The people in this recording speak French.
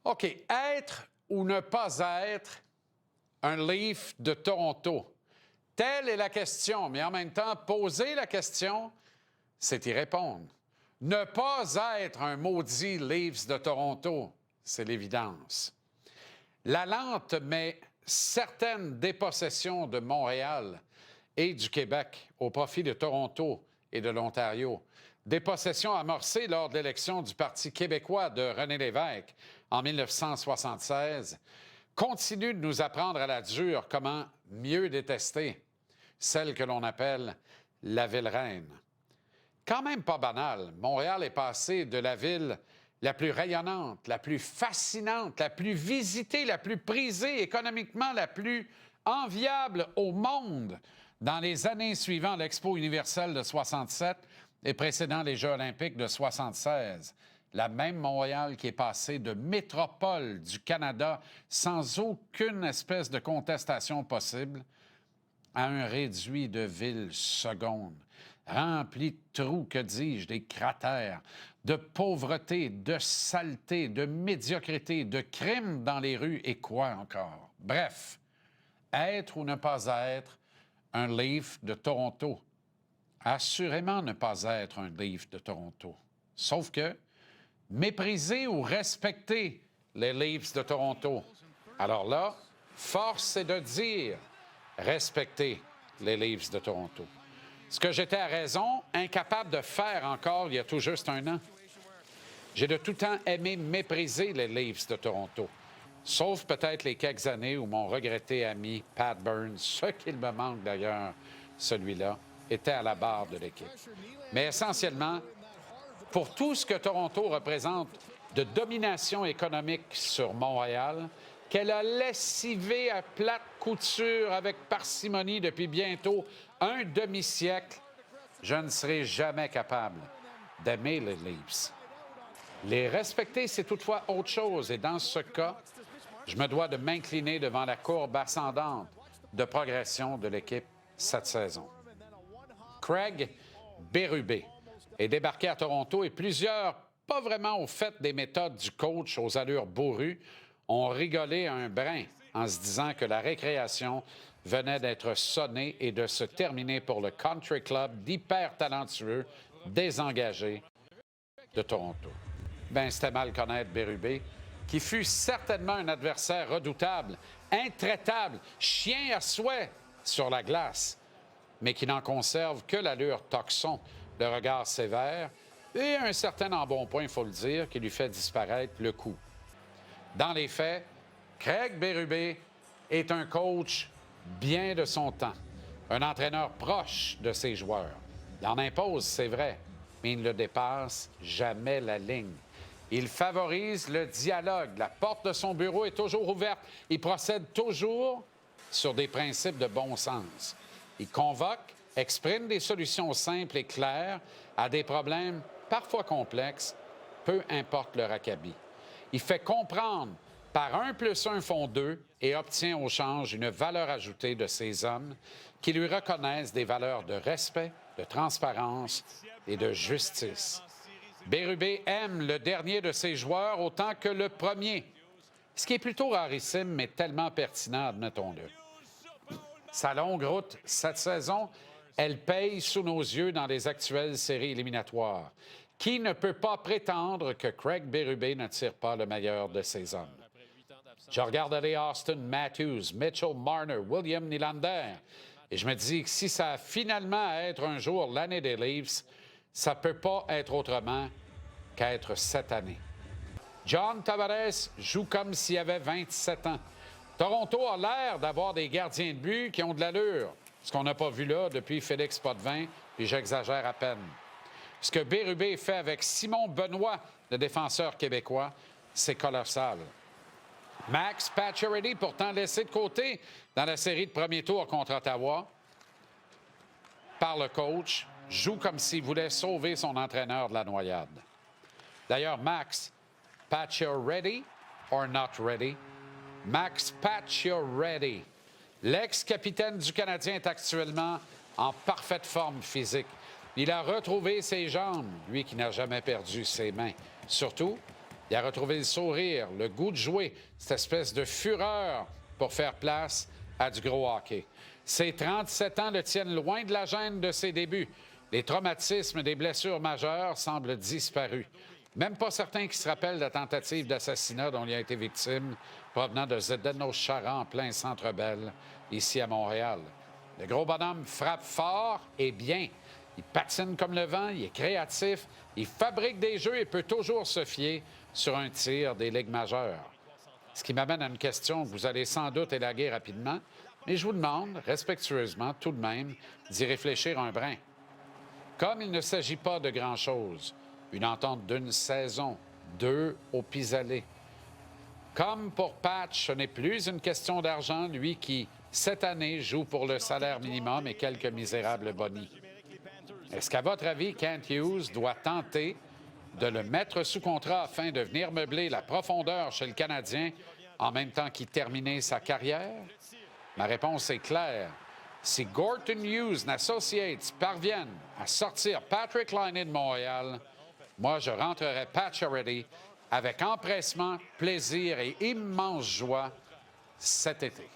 OK. Être ou ne pas être un Leaf de Toronto? Telle est la question, mais en même temps, poser la question, c'est y répondre. Ne pas être un maudit Leafs de Toronto, c'est l'évidence. La lente mais certaine dépossession de Montréal et du Québec au profit de Toronto et de l'Ontario, dépossession amorcée lors de l'élection du Parti québécois de René Lévesque en 1976, continue de nous apprendre à la dure comment mieux détester celle que l'on appelle la ville reine. Quand même pas banal, Montréal est passé de la ville la plus rayonnante, la plus fascinante, la plus visitée, la plus prisée, économiquement la plus enviable au monde dans les années suivant l'Expo universelle de 67 et précédant les Jeux olympiques de 76. La même Montréal qui est passée de métropole du Canada sans aucune espèce de contestation possible à un réduit de ville seconde, rempli de trous, que dis-je, des cratères, de pauvreté, de saleté, de médiocrité, de crimes dans les rues et quoi encore. Bref, être ou ne pas être un Leaf de Toronto. Assurément ne pas être un Leaf de Toronto. Sauf que mépriser ou respecter les Leafs de Toronto. Alors là, force est de dire respecter les Leafs de Toronto. Ce que j'étais à raison, incapable de faire encore il y a tout juste un an. J'ai de tout temps aimé mépriser les Leafs de Toronto, sauf peut-être les quelques années où mon regretté ami Pat Burns, ce qu'il me manque d'ailleurs, celui-là, était à la barre de l'équipe. Mais essentiellement, pour tout ce que Toronto représente de domination économique sur Montréal, qu'elle a lessivé à plate couture avec parcimonie depuis bientôt un demi-siècle, je ne serai jamais capable d'aimer les Leafs. Les respecter, c'est toutefois autre chose, et dans ce cas, je me dois de m'incliner devant la courbe ascendante de progression de l'équipe cette saison. Craig Berube est débarqué à Toronto et plusieurs, pas vraiment au fait des méthodes du coach aux allures bourrues, ont rigolé un brin en se disant que la récréation venait d'être sonnée et de se terminer pour le country club d'hyper talentueux, désengagé de Toronto. Ben, c'était mal connaître Berube, qui fut certainement un adversaire redoutable, intraitable, chien à souhait sur la glace, mais qui n'en conserve que l'allure toxon, le regard sévère et un certain embonpoint, il faut le dire, qui lui fait disparaître le coup. Dans les faits, Craig Berube est un coach bien de son temps, un entraîneur proche de ses joueurs. Il en impose, c'est vrai, mais il ne dépasse jamais la ligne. Il favorise le dialogue. La porte de son bureau est toujours ouverte. Il procède toujours sur des principes de bon sens. Il convoque, exprime des solutions simples et claires à des problèmes parfois complexes, peu importe leur acabit. Il fait comprendre par 1 + 1 font 2 et obtient au change une valeur ajoutée de ses hommes qui lui reconnaissent des valeurs de respect, de transparence et de justice. Berube aime le dernier de ses joueurs autant que le premier, ce qui est plutôt rarissime, mais tellement pertinent, admettons-le. Sa longue route cette saison, elle paye sous nos yeux dans les actuelles séries éliminatoires. Qui ne peut pas prétendre que Craig Berube ne tire pas le meilleur de ses hommes? Je regarde aller Auston Matthews, Mitchell Marner, William Nylander, et je me dis que si ça a finalement à être un jour l'année des Leafs, ça ne peut pas être autrement qu'être cette année. John Tavares joue comme s'il avait 27 ans. Toronto a l'air d'avoir des gardiens de but qui ont de l'allure, ce qu'on n'a pas vu là depuis Félix Potvin, puis j'exagère à peine. Ce que Berube fait avec Simon Benoit, le défenseur québécois, c'est colossal. Max Pacioretty, pourtant laissé de côté dans la série de premier tour contre Ottawa par le coach, joue comme s'il voulait sauver son entraîneur de la noyade. D'ailleurs, Max Pacioretty, or not ready, Max Pacioretty, l'ex-capitaine du Canadien, est actuellement en parfaite forme physique. Il a retrouvé ses jambes, lui qui n'a jamais perdu ses mains. Surtout, Il a retrouvé le sourire, le goût de jouer, cette espèce de fureur pour faire place à du gros hockey. Ses 37 ans le tiennent loin de la gêne de ses débuts. Les traumatismes des blessures majeures semblent disparus. Même pas certains qui se rappellent de la tentative d'assassinat dont il a été victime provenant de Zdeno Chara en plein Centre Bell, ici à Montréal. Le gros bonhomme frappe fort et bien. Il patine comme le vent, il est créatif, il fabrique des jeux et peut toujours se fier sur un tir des ligues majeures. Ce qui m'amène à une question que vous allez sans doute élaguer rapidement, mais je vous demande, respectueusement tout de même, d'y réfléchir un brin. Comme il ne s'agit pas de grand-chose, une entente d'une saison, 2 au pis-aller. Comme pour Patch, ce n'est plus une question d'argent, lui qui, cette année, joue pour le salaire minimum et quelques misérables bonnies. Est-ce qu'à votre avis, Kent Hughes doit tenter de le mettre sous contrat afin de venir meubler la profondeur chez le Canadien en même temps qu'il terminait sa carrière? Ma réponse est claire. Si Gorton Hughes Associates parviennent à sortir Patrik Laine de Montréal, moi, je rentrerai Pacioretty avec empressement, plaisir et immense joie cet été.